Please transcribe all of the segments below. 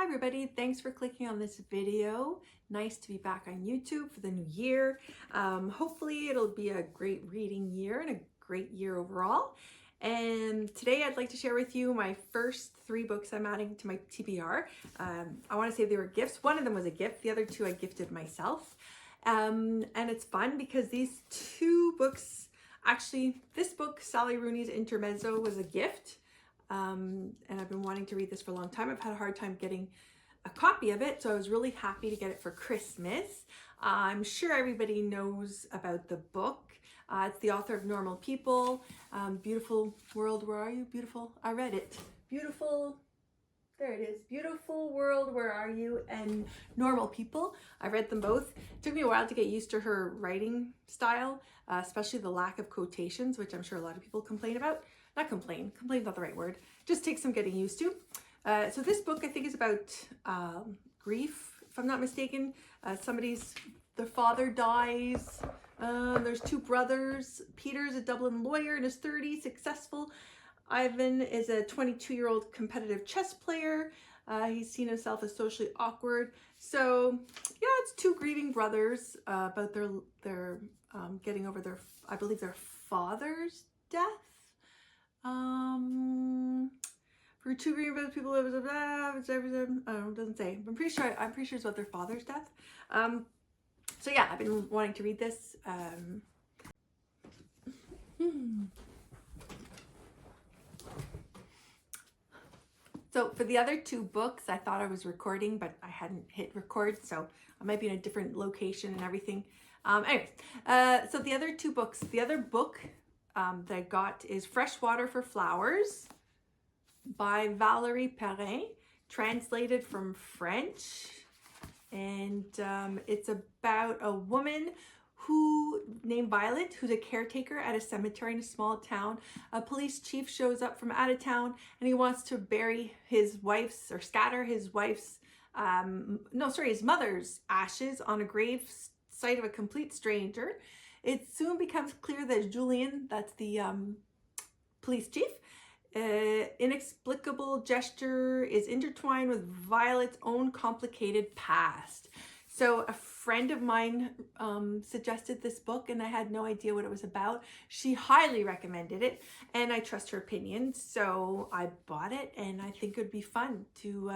Hi everybody, thanks for clicking on this video. Nice to be back on YouTube for the new year. Hopefully it'll be a great reading year and a great year overall. And today I'd like to share with you my first 3 books I'm adding to my TBR. I want to say they were gifts. One of them was a gift, the other 2 I gifted myself. And it's fun because these 2 books, actually this book, Sally Rooney's Intermezzo, was a gift. And I've been wanting to read this for a long time. I've had a hard time getting a copy of it, so I was really happy to get it for Christmas. I'm sure everybody knows about the book. It's the author of Normal People, Beautiful World, Where Are You? Beautiful, I read it. Beautiful, there it is. Beautiful World, Where Are You? And Normal People. I read them both. It took me a while to get used to her writing style, especially the lack of quotations, which I'm sure a lot of people complain about. Not complain, complain's not the right word. Just takes some getting used to. So this book I think is about grief, if I'm not mistaken. Their father dies. There's 2 brothers. Peter's a Dublin lawyer in his 30s, successful. Ivan is a 22-year-old competitive chess player. He's seen himself as socially awkward. So yeah, it's 2 grieving brothers about their getting over their, I believe, their father's death. For 2 green brothers, people live, it doesn't say. I'm pretty sure it's about their father's death. So yeah, I've been wanting to read this. So for the other 2 books, I thought I was recording, but I hadn't hit record, so I might be in a different location and everything. Anyways, so the other 2 books, the other book that I got is Freshwater for Flowers by Valérie Perrin, translated from French. And it's about a woman named Violet, who's a caretaker at a cemetery in a small town. A police chief shows up from out of town and he wants to bury his scatter his mother's ashes on a grave site of a complete stranger. It soon becomes clear that Julien, that's the police chief, inexplicable gesture is intertwined with Violet's own complicated past. So a friend of mine suggested this book and I had no idea what it was about. She highly recommended it and I trust her opinion. So I bought it and I think it would be fun to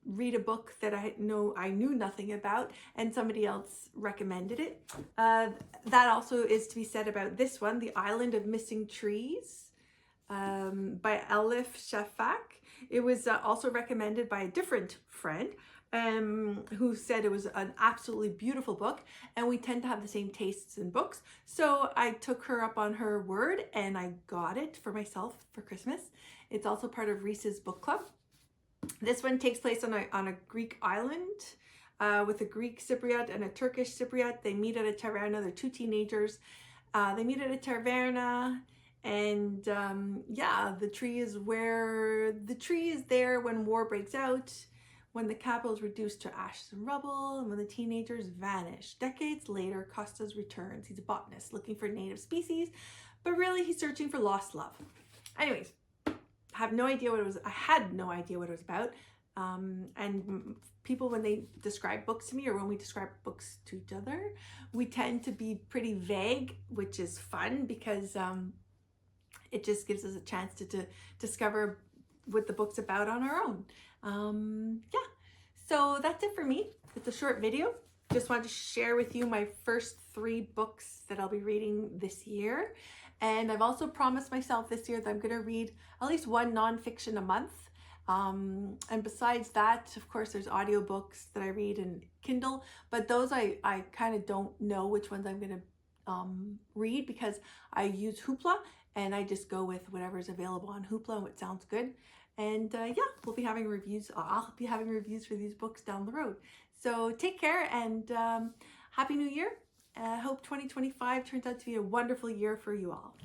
read a book that I knew nothing about and somebody else recommended it. That also is to be said about this one, The Island of Missing Trees, by Elif Shafak. It was also recommended by a different friend who said it was an absolutely beautiful book, and we tend to have the same tastes in books. So I took her up on her word and I got it for myself for Christmas. It's also part of Reese's book club. This one takes place on a Greek island with a Greek Cypriot and a Turkish Cypriot. They meet at a taverna. They're 2 teenagers. They meet at a taverna, and yeah, the tree is there when war breaks out, when the capital is reduced to ashes and rubble, and when the teenagers vanish. Decades later, Costas returns. He's a botanist looking for native species, but really he's searching for lost love. Anyways, I had no idea what it was about. And people, when they describe books to me or when we describe books to each other, we tend to be pretty vague, which is fun because it just gives us a chance to discover what the book's about on our own. Yeah, so that's it for me. It's a short video. Just wanted to share with you my first 3 books that I'll be reading this year. And I've also promised myself this year that I'm going to read at least 1 nonfiction a month. And besides that, of course, there's audiobooks that I read in Kindle, but those I kind of don't know which ones I'm going to read because I use Hoopla and I just go with whatever's available on Hoopla and what sounds good. And yeah, we'll be having reviews. I'll be having reviews for these books down the road. So take care and Happy New Year. I hope 2025 turns out to be a wonderful year for you all.